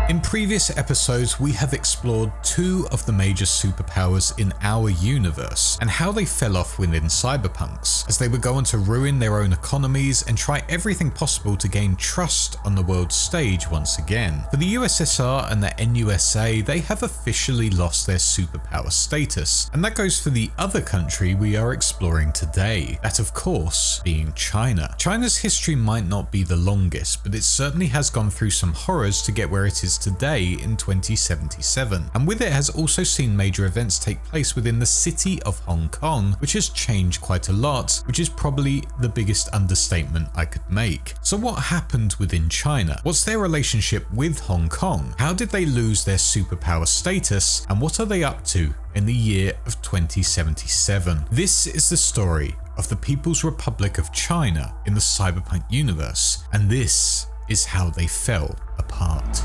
In previous episodes, we have explored two of the major superpowers in our universe and how they fell off within cyberpunks, as they would go on to ruin their own economies and try everything possible to gain trust on the world stage once again. For the USSR and the NUSA, they have officially lost their superpower status, and that goes for the other country we are exploring today, that of course being China. China's history might not be the longest, but it certainly has gone through some horrors to get where it is today in 2077, and with it has also seen major events take place within the city of Hong Kong, which has changed quite a lot, which is probably the biggest understatement I could make. So what happened within China? What's their relationship with Hong Kong? How did they lose their superpower status, and what are they up to in the year of 2077? This is the story of the People's Republic of China in the Cyberpunk universe, and this is how they fell apart.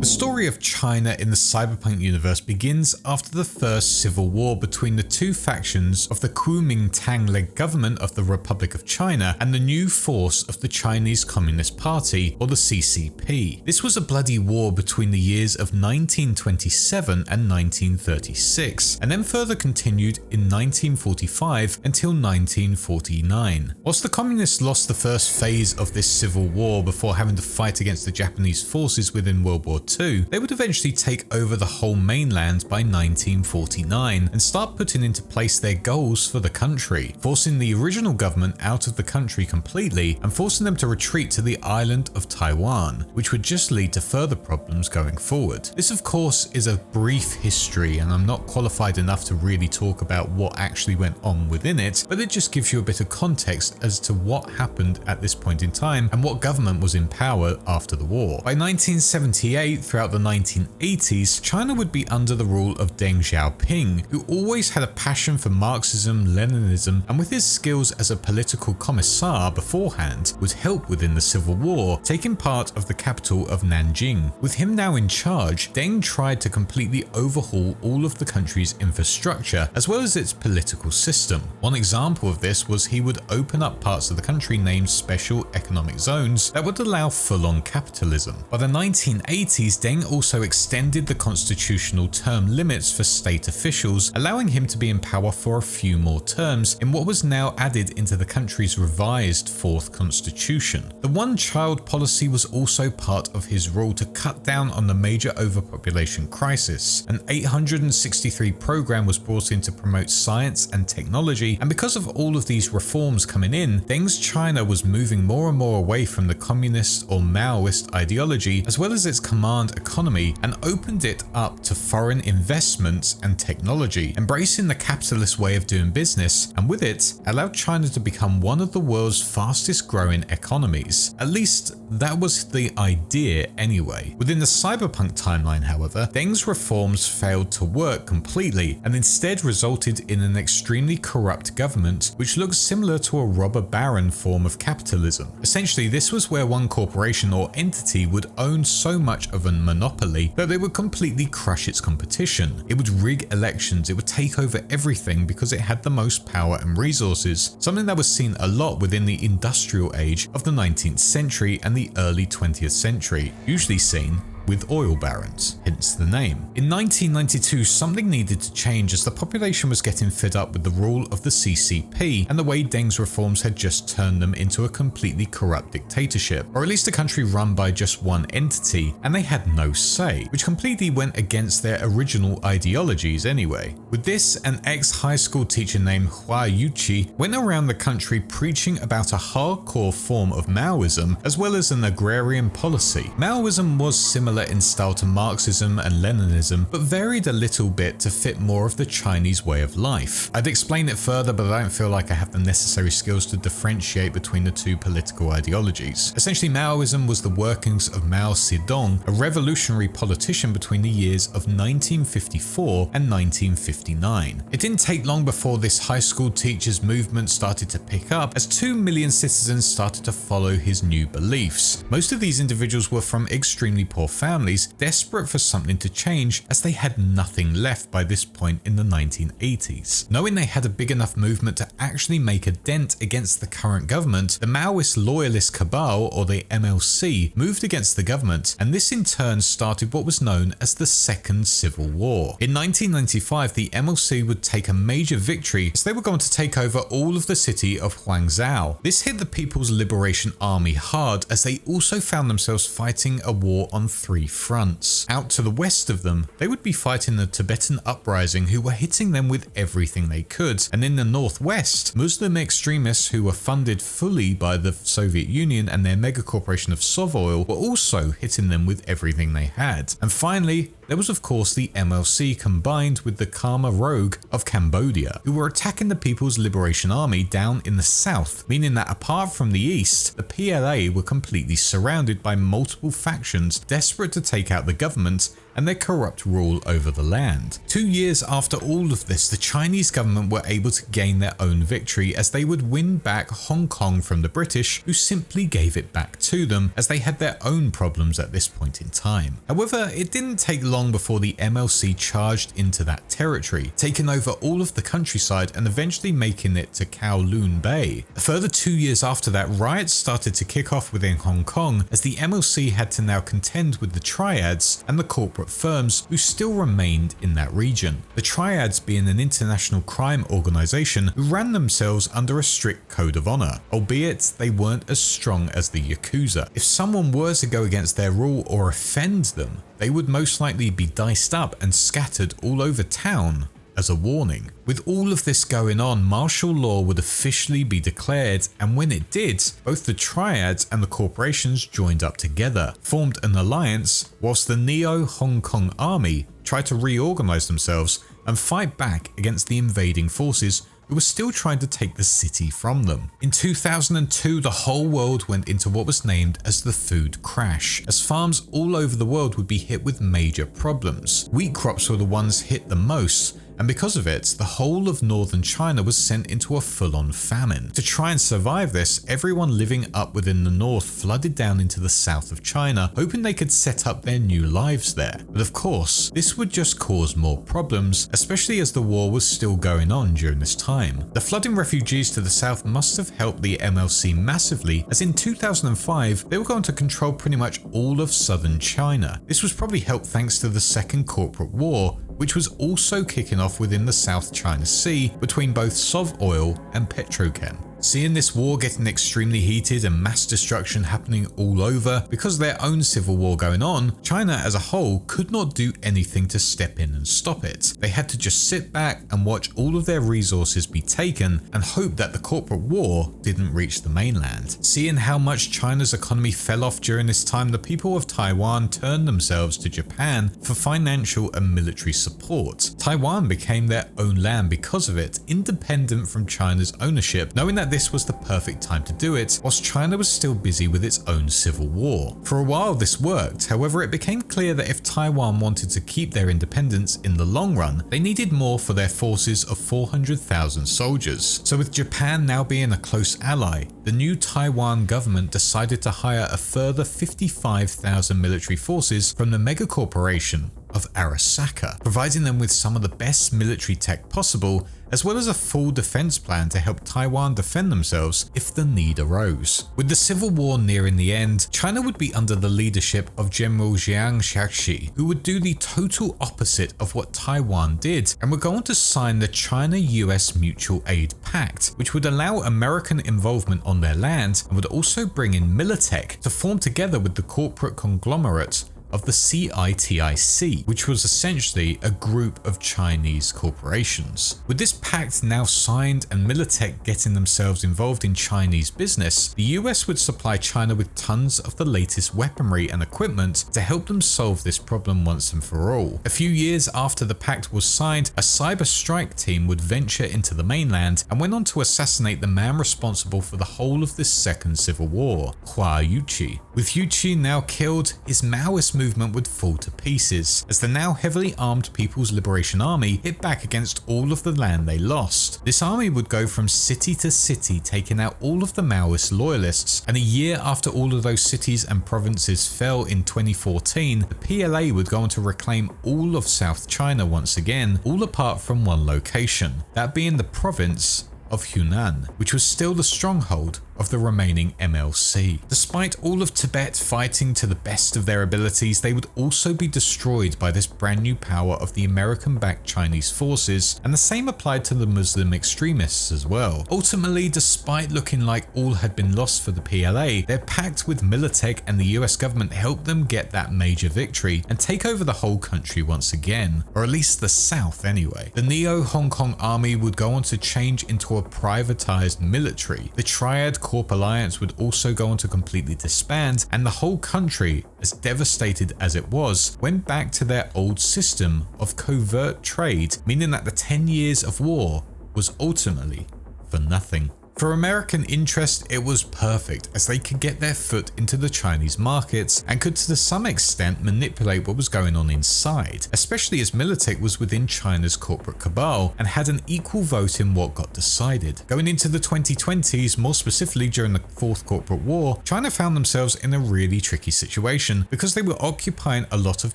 The story of China in the Cyberpunk universe begins after the first civil war between the two factions of the Kuomintang-led government of the Republic of China and the new force of the Chinese Communist Party, or the CCP. This was a bloody war between the years of 1927 and 1936, and then further continued in 1945 until 1949. Whilst the Communists lost the first phase of this civil war before having to fight against the Japanese forces within World War II, they would eventually take over the whole mainland by 1949 and start putting into place their goals for the country, forcing the original government out of the country completely and forcing them to retreat to the island of Taiwan, which would just lead to further problems going forward. This of course is a brief history, and I'm not qualified enough to really talk about what actually went on within it, but it just gives you a bit of context as to what happened at this point in time and what government was in power after the war. By 1978, throughout the 1980s, China would be under the rule of Deng Xiaoping, who always had a passion for Marxism, Leninism, and with his skills as a political commissar beforehand, would help within the civil war, taking part of the capital of Nanjing. With him now in charge, Deng tried to completely overhaul all of the country's infrastructure, as well as its political system. One example of this was he would open up parts of the country named Special Economic Zones that would allow full-on capitalism. By the 1980s, Deng also extended the constitutional term limits for state officials, allowing him to be in power for a few more terms in what was now added into the country's revised fourth constitution. The one-child policy was also part of his rule to cut down on the major overpopulation crisis. An 863 program was brought in to promote science and technology, and because of all of these reforms coming in, Deng's China was moving more and more away from the communist or Maoist ideology, as well as its command economy, and opened it up to foreign investments and technology, embracing the capitalist way of doing business, and with it allowed China to become one of the world's fastest growing economies. At least that was the idea anyway. Within the cyberpunk timeline, however, Deng's reforms failed to work completely and instead resulted in an extremely corrupt government which looks similar to a robber baron form of capitalism. Essentially, this was where one corporation or entity would own so much of a monopoly that they would completely crush its competition. It would rig elections, it would take over everything because it had the most power and resources, something that was seen a lot within the industrial age of the 19th century and the early 20th century, usually seen with oil barons, hence the name. In 1992, something needed to change as the population was getting fed up with the rule of the CCP and the way Deng's reforms had just turned them into a completely corrupt dictatorship, or at least a country run by just one entity, and they had no say, which completely went against their original ideologies anyway. With this, an ex-high school teacher named Hua Yuqi went around the country preaching about a hardcore form of Maoism as well as an agrarian policy. Maoism was similar in style to Marxism and Leninism, but varied a little bit to fit more of the Chinese way of life. I'd explain it further, but I don't feel like I have the necessary skills to differentiate between the two political ideologies. Essentially, Maoism was the workings of Mao Zedong, a revolutionary politician between the years of 1954 and 1959. It didn't take long before this high school teachers movement started to pick up, as 2 million citizens started to follow his new beliefs. Most of these individuals were from extremely poor families, desperate for something to change, as they had nothing left by this point in the 1980s. Knowing they had a big enough movement to actually make a dent against the current government, the Maoist Loyalist Cabal, or the MLC, moved against the government, and this in turn started what was known as the Second Civil War. In 1995, the MLC would take a major victory as they were going to take over all of the city of Huangzhou. This hit the People's Liberation Army hard, as they also found themselves fighting a war on 3 fronts. Out to the west of them, they would be fighting the Tibetan uprising, who were hitting them with everything they could, and in the northwest, Muslim extremists who were funded fully by the Soviet Union and their megacorporation of Sovoil were also hitting them with everything they had. And finally, there was of course the MLC combined with the Khmer Rouge of Cambodia, who were attacking the People's Liberation Army down in the south, meaning that apart from the east, the PLA were completely surrounded by multiple factions desperate to take out the government and their corrupt rule over the land. 2 years after all of this, the Chinese government were able to gain their own victory, as they would win back Hong Kong from the British, who simply gave it back to them, as they had their own problems at this point in time. However, it didn't take long before the MLC charged into that territory, taking over all of the countryside and eventually making it to Kowloon Bay. A further 2 years after that, riots started to kick off within Hong Kong, as the MLC had to now contend with the triads and the corporate firms who still remained in that region. The triads being an international crime organization who ran themselves under a strict code of honor, albeit they weren't as strong as the Yakuza. If someone were to go against their rule or offend them, they would most likely be diced up and scattered all over town as a warning. With all of this going on, martial law would officially be declared, and when it did, both the triads and the corporations joined up together, formed an alliance, whilst the Neo-Hong Kong Army tried to reorganize themselves and fight back against the invading forces who were still trying to take the city from them. In 2002, the whole world went into what was named as the food crash, as farms all over the world would be hit with major problems. Wheat crops were the ones hit the most, and because of it, the whole of northern China was sent into a full-on famine. To try and survive this, everyone living up within the north flooded down into the south of China, hoping they could set up their new lives there. But of course, this would just cause more problems, especially as the war was still going on during this time. The flooding refugees to the south must have helped the MLC massively, as in 2005, they were going to control pretty much all of southern China. This was probably helped thanks to the Second Corporate War, which was also kicking off within the South China Sea between both Sovoil and Petrochem. Seeing this war getting extremely heated and mass destruction happening all over because of their own civil war going on, China as a whole could not do anything to step in and stop it. They had to just sit back and watch all of their resources be taken and hope that the corporate war didn't reach the mainland. Seeing how much China's economy fell off during this time, the people of Taiwan turned themselves to Japan for financial and military support. Taiwan became their own land because of it, independent from China's ownership, knowing that this was the perfect time to do it, whilst China was still busy with its own civil war. For a while this worked, however it became clear that if Taiwan wanted to keep their independence in the long run, they needed more for their forces of 400,000 soldiers. So with Japan now being a close ally, the new Taiwan government decided to hire a further 55,000 military forces from the megacorporation of Arasaka, providing them with some of the best military tech possible, as well as a full defense plan to help Taiwan defend themselves if the need arose. With the civil war nearing the end, China would be under the leadership of General Jiang Shaxi, who would do the total opposite of what Taiwan did, and were going to sign the China-US Mutual Aid Pact, which would allow American involvement on their land and would also bring in Militech to form together with the corporate conglomerate of the CITIC, which was essentially a group of Chinese corporations. With this pact now signed and Militech getting themselves involved in Chinese business, the US would supply China with tons of the latest weaponry and equipment to help them solve this problem once and for all. A few years after the pact was signed, a cyber strike team would venture into the mainland and went on to assassinate the man responsible for the whole of this second civil war, Hua Yuqi. With Yuqi now killed, his Maoist movement would fall to pieces, as the now heavily armed People's Liberation Army hit back against all of the land they lost. This army would go from city to city, taking out all of the Maoist loyalists, and a year after all of those cities and provinces fell in 2014, the PLA would go on to reclaim all of South China once again, all apart from one location, that being the province of Hunan, which was still the stronghold of the remaining MLC. Despite all of Tibet fighting to the best of their abilities, they would also be destroyed by this brand new power of the American-backed Chinese forces, and the same applied to the Muslim extremists as well. Ultimately, despite looking like all had been lost for the PLA, their pact with Militech and the US government helped them get that major victory and take over the whole country once again, or at least the south anyway. The Neo-Hong Kong army would go on to change into a privatized military. The Triad Corp Alliance would also go on to completely disband, and the whole country, as devastated as it was, went back to their old system of covert trade, meaning that the 10 years of war was ultimately for nothing. For American interest, it was perfect, as they could get their foot into the Chinese markets and could to some extent manipulate what was going on inside, especially as Militech was within China's corporate cabal and had an equal vote in what got decided. Going into the 2020s, more specifically during the Fourth Corporate War, China found themselves in a really tricky situation because they were occupying a lot of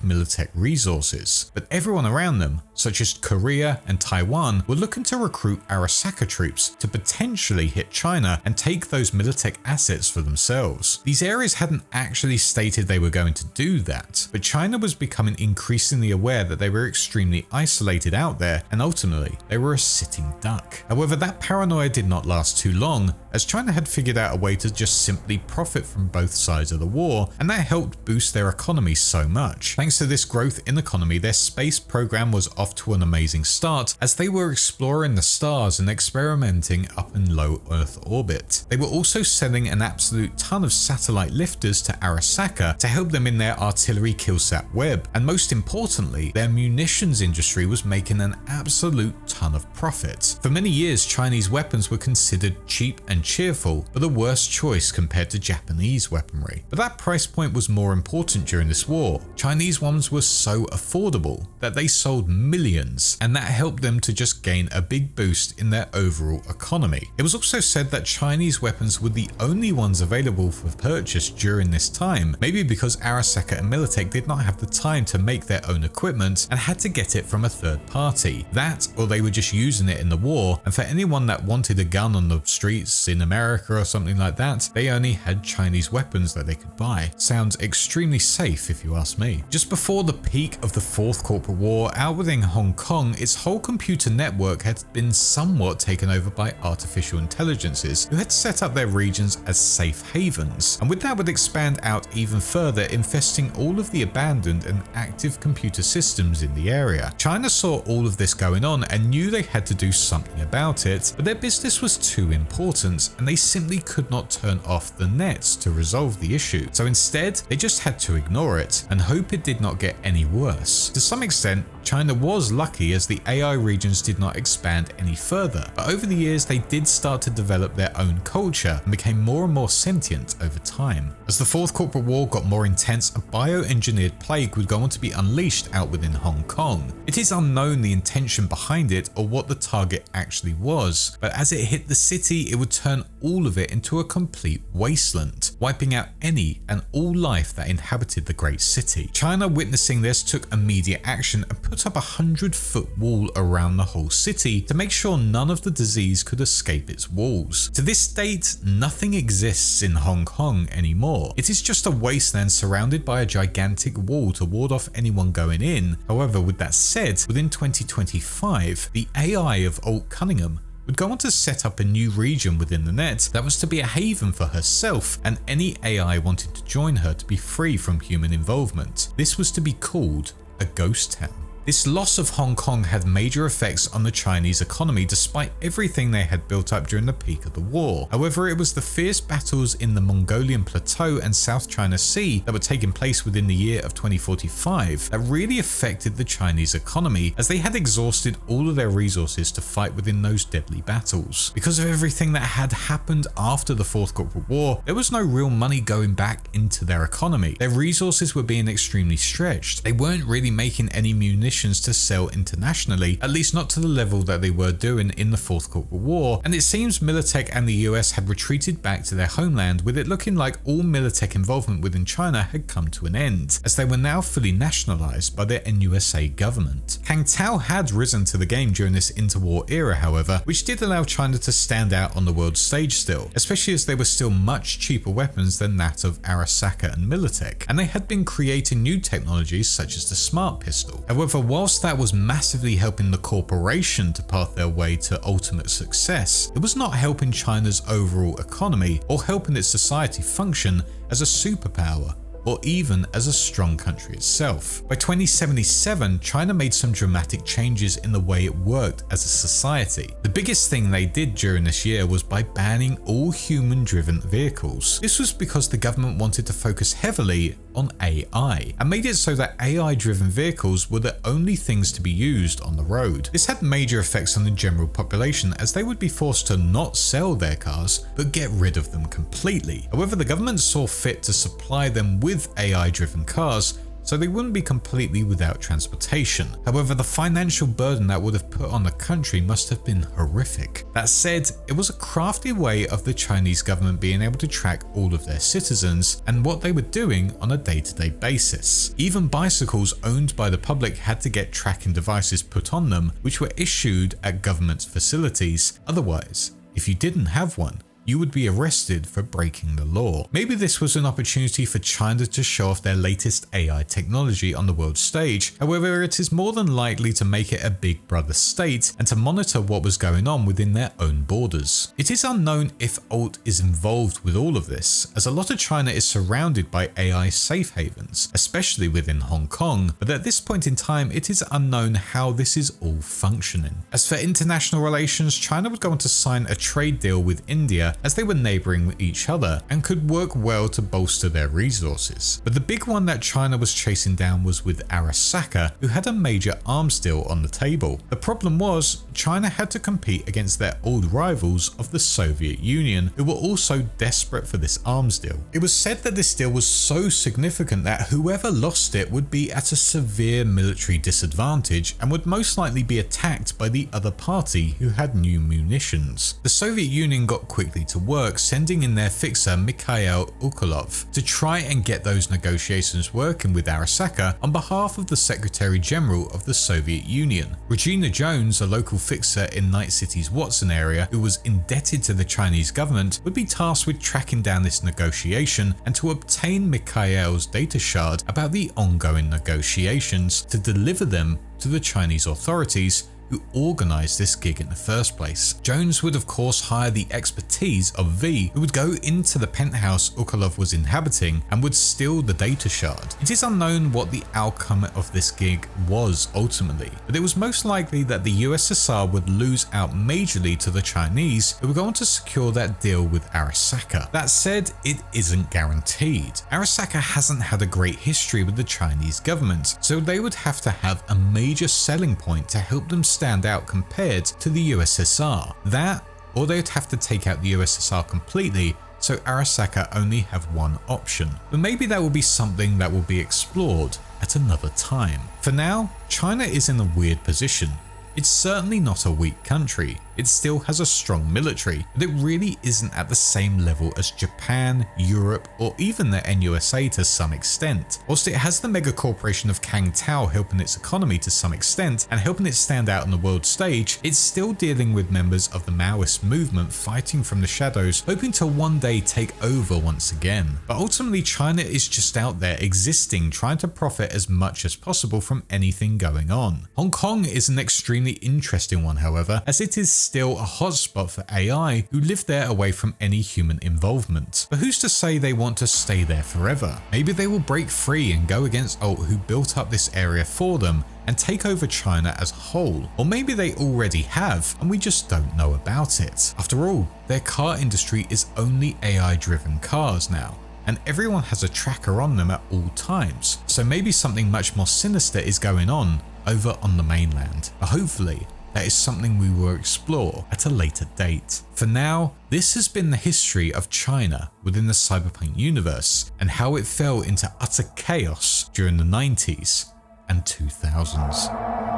Militech resources, but everyone around them, such as Korea and Taiwan, were looking to recruit Arasaka troops to potentially hit China and take those Militech assets for themselves. These areas hadn't actually stated they were going to do that, but China was becoming increasingly aware that they were extremely isolated out there, and ultimately they were a sitting duck. However, that paranoia did not last too long, as China had figured out a way to just simply profit from both sides of the war, and that helped boost their economy so much. Thanks to this growth in economy, their space program was off to an amazing start, as they were exploring the stars and experimenting up in low Earth orbit. They were also sending an absolute ton of satellite lifters to Arasaka to help them in their artillery killsat web, and most importantly, their munitions industry was making an absolute ton of profit. For many years, Chinese weapons were considered cheap and cheerful, but the worst choice compared to Japanese weaponry. But that price point was more important during this war. Chinese ones were so affordable that they sold millions, and that helped them to just gain a big boost in their overall economy. It was also said that Chinese weapons were the only ones available for purchase during this time, maybe because Arasaka and Militech did not have the time to make their own equipment and had to get it from a third party. That, or they were just using it in the war, and for anyone that wanted a gun on the streets in America or something like that, they only had Chinese weapons that they could buy. Sounds extremely safe if you ask me. Just before the peak of the Fourth Corporate War, out within Hong Kong, its whole computer network had been somewhat taken over by artificial intelligences who had set up their regions as safe havens, and with that would expand out even further, infesting all of the abandoned and active computer systems in the area. China saw all of this going on and knew they had to do something about it, but their business was too important and they simply could not turn off the nets to resolve the issue. So instead, they just had to ignore it and hope it did not get any worse. To some extent, China was lucky as the AI regions did not expand any further, but over the years they did start to develop their own culture and became more and more sentient over time. As the Fourth Corporate War got more intense, a bioengineered plague would go on to be unleashed out within Hong Kong. It is unknown the intention behind it or what the target actually was, but as it hit the city, it would turn all of it into a complete wasteland, wiping out any and all life that inhabited the great city. China, witnessing this, took immediate action and put up a 100-foot wall around the whole city to make sure none of the disease could escape its walls. To this date, nothing exists in Hong Kong anymore. It is just a wasteland surrounded by a gigantic wall to ward off anyone going in. However, with that said, within 2025, the AI of Alt Cunningham would go on to set up a new region within the net that was to be a haven for herself and any AI wanting to join her to be free from human involvement. This was to be called a ghost town. This loss of Hong Kong had major effects on the Chinese economy despite everything they had built up during the peak of the war. However, it was the fierce battles in the Mongolian Plateau and South China Sea that were taking place within the year of 2045 that really affected the Chinese economy, as they had exhausted all of their resources to fight within those deadly battles. Because of everything that had happened after the Fourth Corporate War, there was no real money going back into their economy. Their resources were being extremely stretched. They weren't really making any munitions to sell internationally, at least not to the level that they were doing in the Fourth Corporate War, and it seems Militech and the US had retreated back to their homeland, with it looking like all Militech involvement within China had come to an end, as they were now fully nationalized by the NUSA government. Kang Tao had risen to the game during this interwar era, however, which did allow China to stand out on the world stage still, especially as they were still much cheaper weapons than that of Arasaka and Militech, and they had been creating new technologies such as the smart pistol. However, whilst that was massively helping the corporation to path their way to ultimate success, it was not helping China's overall economy or helping its society function as a superpower, or even as a strong country itself. By 2077, China made some dramatic changes in the way it worked as a society. The biggest thing they did during this year was by banning all human-driven vehicles. This was because the government wanted to focus heavily on AI, and made it so that AI-driven vehicles were the only things to be used on the road. This had major effects on the general population, as they would be forced to not sell their cars, but get rid of them completely. However, the government saw fit to supply them with AI-driven cars, so they wouldn't be completely without transportation. However, the financial burden that would have put on the country must have been horrific. That said, it was a crafty way of the Chinese government being able to track all of their citizens and what they were doing on a day-to-day basis. Even bicycles owned by the public had to get tracking devices put on them, which were issued at government facilities. Otherwise, if you didn't have one, you would be arrested for breaking the law. Maybe this was an opportunity for China to show off their latest AI technology on the world stage. However, it is more than likely to make it a big brother state and to monitor what was going on within their own borders. It is unknown if Alt is involved with all of this, as a lot of China is surrounded by AI safe havens, especially within Hong Kong, but at this point in time it is unknown how this is all functioning. As for international relations, China would go on to sign a trade deal with India, as they were neighbouring each other and could work well to bolster their resources. But the big one that China was chasing down was with Arasaka, who had a major arms deal on the table. The problem was, China had to compete against their old rivals of the Soviet Union, who were also desperate for this arms deal. It was said that this deal was so significant that whoever lost it would be at a severe military disadvantage and would most likely be attacked by the other party who had new munitions. The Soviet Union got quickly to work, sending in their fixer Mikhail Ukolov to try and get those negotiations working with Arasaka on behalf of the Secretary General of the Soviet Union. Regina Jones, a local fixer in Night City's Watson area who was indebted to the Chinese government, would be tasked with tracking down this negotiation and to obtain Mikhail's data shard about the ongoing negotiations to deliver them to the Chinese authorities who organised this gig in the first place. Jones would of course hire the expertise of V, who would go into the penthouse Ukolov was inhabiting and would steal the data shard. It is unknown what the outcome of this gig was ultimately, but it was most likely that the USSR would lose out majorly to the Chinese, who were going to secure that deal with Arasaka. That said, it isn't guaranteed. Arasaka hasn't had a great history with the Chinese government, so they would have to have a major selling point to help them stand out compared to the USSR. That, or they'd have to take out the USSR completely, so Arasaka only have one option. But maybe that will be something that will be explored at another time. For now, China is in a weird position. It's certainly not a weak country. It still has a strong military, but it really isn't at the same level as Japan, Europe, or even the NUSA to some extent. Whilst it has the mega corporation of Kang Tao helping its economy to some extent and helping it stand out on the world stage, it's still dealing with members of the Maoist movement fighting from the shadows, hoping to one day take over once again. But ultimately, China is just out there existing, trying to profit as much as possible from anything going on. Hong Kong is an extremely interesting one, however, as it is still a hotspot for AI who live there away from any human involvement. But who's to say they want to stay there forever? Maybe they will break free and go against Alt, who built up this area for them, and take over China as a whole. Or maybe they already have, and we just don't know about it. After all, their car industry is only AI-driven cars now, and everyone has a tracker on them at all times. So maybe something much more sinister is going on over on the mainland. But hopefully, that is something we will explore at a later date. For now, this has been the history of China within the Cyberpunk universe and how it fell into utter chaos during the 90s and 2000s.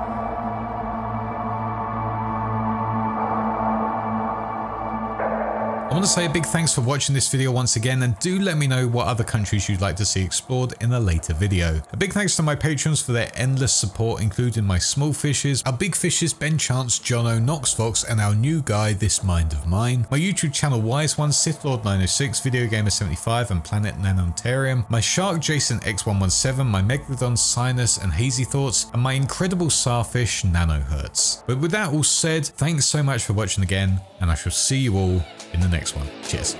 I want to say a big thanks for watching this video once again, and do let me know what other countries you'd like to see explored in a later video. A big thanks to my patrons for their endless support, including my small fishes, our big fishes Ben Chance, Jono, Knoxfox, and our new guy This Mind of Mine, my YouTube channel Wise One, Sith Lord 906, Video Gamer 75, and Planet Nanotarium, my Shark Jason X117, my Megalodon Sinus and Hazy Thoughts, and my incredible Starfish Nanohertz. But with that all said, thanks so much for watching again, and I shall see you all in the next one. Cheers.